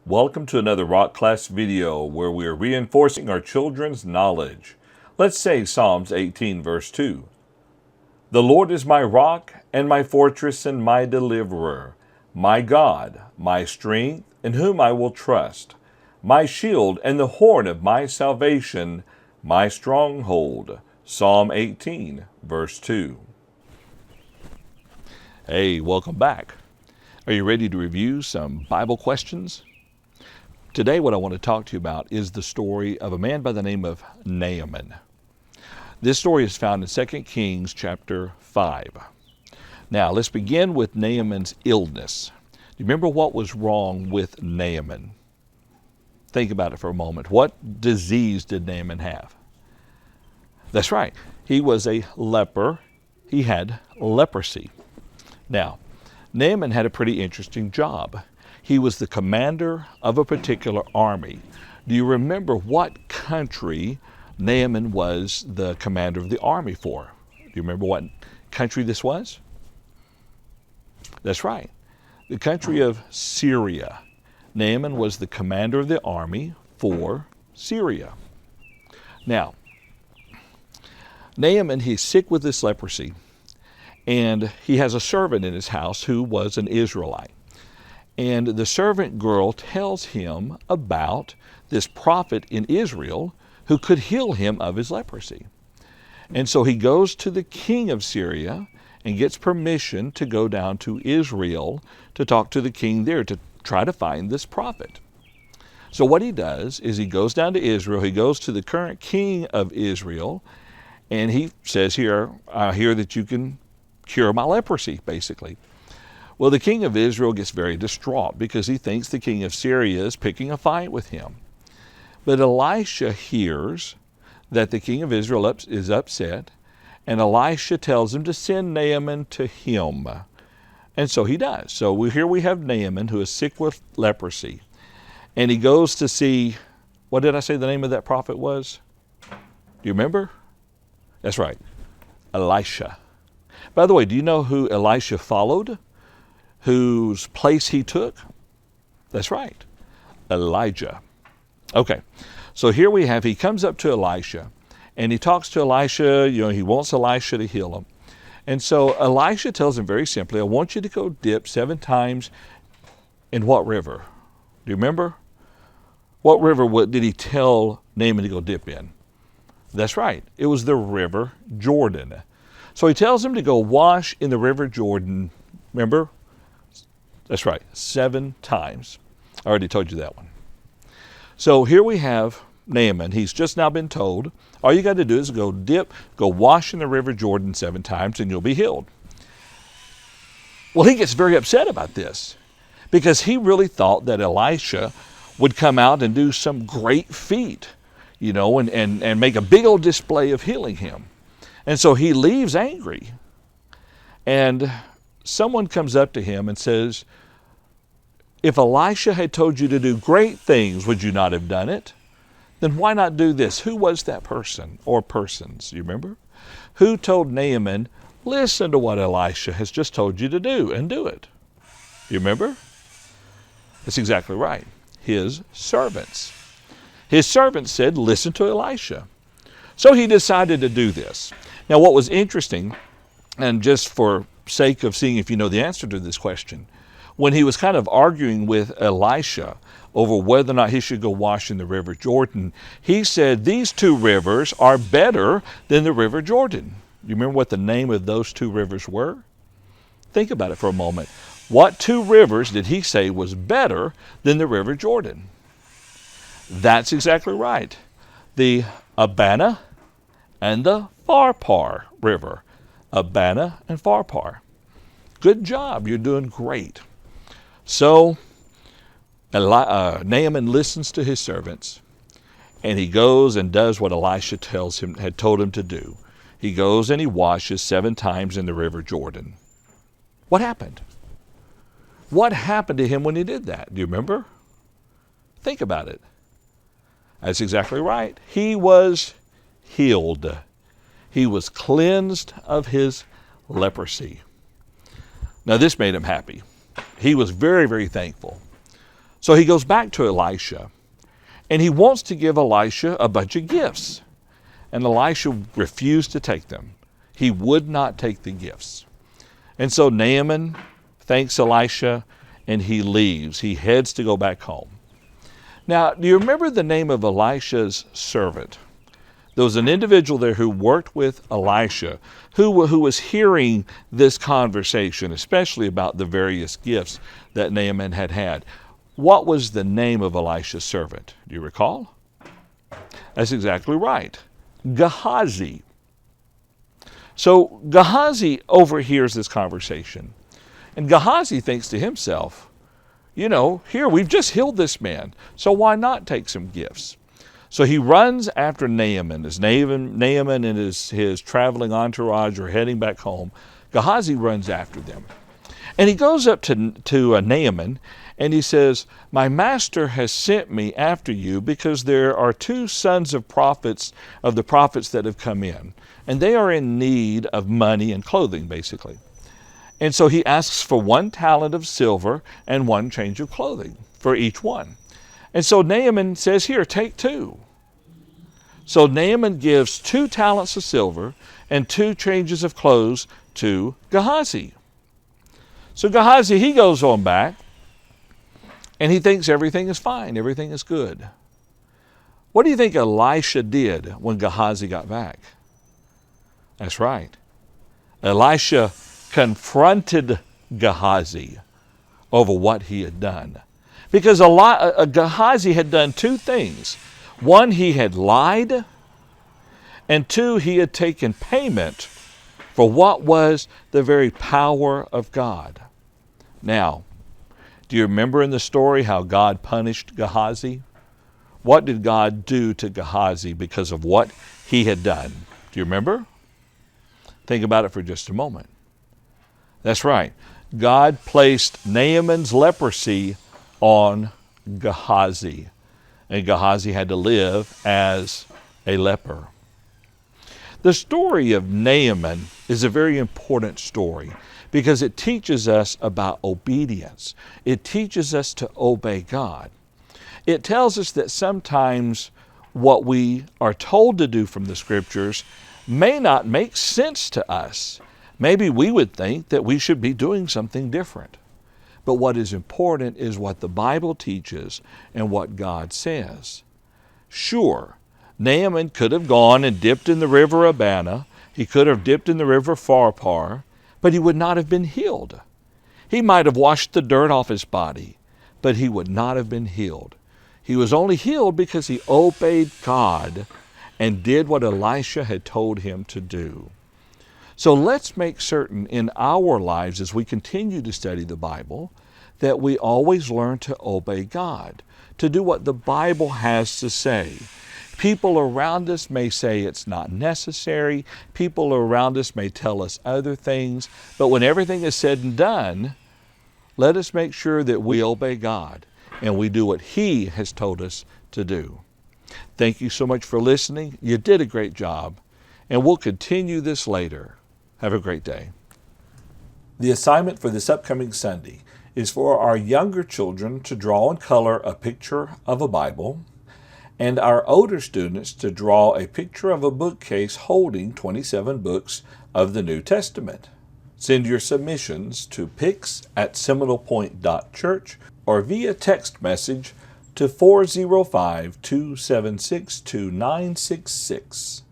Welcome to another Rock Class video where we are reinforcing our children's knowledge. Let's say Psalms 18 verse 2. The Lord is my rock and my fortress and my deliverer, my God, my strength, in whom I will trust, my shield and the horn of my salvation, my stronghold. Psalm 18 verse 2. Hey, welcome back. Are you ready to review some Bible questions? Today what I want to talk to you about is the story of a man by the name of Naaman. This story is found in 2 Kings chapter 5. Now let's begin with Naaman's illness. Do you remember what was wrong with Naaman? Think about it for a moment. What disease did Naaman have? That's right. He was a leper. He had leprosy. Now, Naaman had a pretty interesting job. He was the commander of a particular army. Do you remember what country Naaman was the commander of the army for? Do you remember what country this was? That's right, the country of Syria. Naaman was the commander of the army for Syria. Now, Naaman, he's sick with this leprosy, and he has a servant in his house who was an Israelite. And the servant girl tells him about this prophet in Israel who could heal him of his leprosy. And so he goes to the king of Syria and gets permission to go down to Israel to talk to the king there to try to find this prophet. So what he does is he goes down to Israel, he goes to the current king of Israel, and he says, here, I hear that you can cure my leprosy, basically. Well, the king of Israel gets very distraught because he thinks the king of Syria is picking a fight with him. But Elisha hears that the king of Israel is upset, and Elisha tells him to send Naaman to him. And so he does. So here we have Naaman, who is sick with leprosy. And he goes to see, what did I say the name of that prophet was? Do you remember? That's right, Elisha. By the way, do you know who Elisha followed? Whose place he took? That's right, Elijah. Okay, so here we have, he comes up to Elisha, and he talks to Elisha, he wants Elisha to heal him. And so Elisha tells him very simply, I want you to go dip 7 times in what river? Do you remember? What river did he tell Naaman to go dip in? That's right, it was the river Jordan. So he tells him to go wash in the river Jordan, remember? That's right, 7 times. I already told you that one. So here we have Naaman. He's just now been told, all you got to do is go wash in the river Jordan 7 times and you'll be healed. Well, he gets very upset about this because he really thought that Elisha would come out and do some great feat, and make a big old display of healing him. And so he leaves angry. And someone comes up to him and says, if Elisha had told you to do great things, would you not have done it? Then why not do this? Who was that person or persons? You remember? Who told Naaman, listen to what Elisha has just told you to do and do it? You remember? That's exactly right. His servants. His servants said, listen to Elisha. So he decided to do this. Now what was interesting, and just for sake of seeing if you know the answer to this question, when he was kind of arguing with Elisha over whether or not he should go wash in the river Jordan, he said these 2 rivers are better than the river Jordan. You remember what the name of those 2 rivers were? Think about it for a moment. What 2 rivers did he say was better than the river Jordan? That's exactly right. The Abana and the Pharpar River. Abana and Pharpar. Good job. You're doing great. So Naaman listens to his servants, and he goes and does what Elisha had told him to do. He goes and he washes 7 times in the river Jordan. What happened? What happened to him when he did that? Do you remember? Think about it. That's exactly right. He was healed. He was cleansed of his leprosy. Now this made him happy. He was very, very thankful. So he goes back to Elisha, and he wants to give Elisha a bunch of gifts. And Elisha refused to take them. He would not take the gifts. And so Naaman thanks Elisha, and he leaves. He heads to go back home. Now, do you remember the name of Elisha's servant? There was an individual there who worked with Elisha, who was hearing this conversation, especially about the various gifts that Naaman had had. What was the name of Elisha's servant? Do you recall? That's exactly right. Gehazi. So Gehazi overhears this conversation. And Gehazi thinks to himself, here, we've just healed this man, so why not take some gifts? So he runs after Naaman. As Naaman and his traveling entourage are heading back home, Gehazi runs after them. And he goes up to Naaman, and he says, "My master has sent me after you because there are two sons of the prophets that have come in, and they are in need of money and clothing," basically. And so he asks for 1 talent of silver and 1 change of clothing for each one. And so Naaman says, "Here, take 2. So Naaman gives 2 talents of silver and 2 changes of clothes to Gehazi. So Gehazi, he goes on back, and he thinks everything is fine, everything is good. What do you think Elisha did when Gehazi got back? That's right. Elisha confronted Gehazi over what he had done. Because Gehazi had done 2 things. 1, he had lied, and 2, he had taken payment for what was the very power of God. Now, do you remember in the story how God punished Gehazi? What did God do to Gehazi because of what he had done? Do you remember? Think about it for just a moment. That's right. God placed Naaman's leprosy on Gehazi, and Gehazi had to live as a leper. The story of Naaman is a very important story because it teaches us about obedience. It teaches us to obey God. It tells us that sometimes what we are told to do from the Scriptures may not make sense to us. Maybe we would think that we should be doing something different. But what is important is what the Bible teaches and what God says. Sure, Naaman could have gone and dipped in the river Abana. He could have dipped in the river Pharpar, but he would not have been healed. He might have washed the dirt off his body, but he would not have been healed. He was only healed because he obeyed God and did what Elisha had told him to do. So let's make certain in our lives as we continue to study the Bible that we always learn to obey God, to do what the Bible has to say. People around us may say it's not necessary. People around us may tell us other things. But when everything is said and done, let us make sure that we obey God and we do what He has told us to do. Thank you so much for listening. You did a great job, and we'll continue this later. Have a great day. The assignment for this upcoming Sunday is for our younger children to draw and color a picture of a Bible, and our older students to draw a picture of a bookcase holding 27 books of the New Testament. Send your submissions to pics@seminalpoint.church or via text message to 405-276-2966.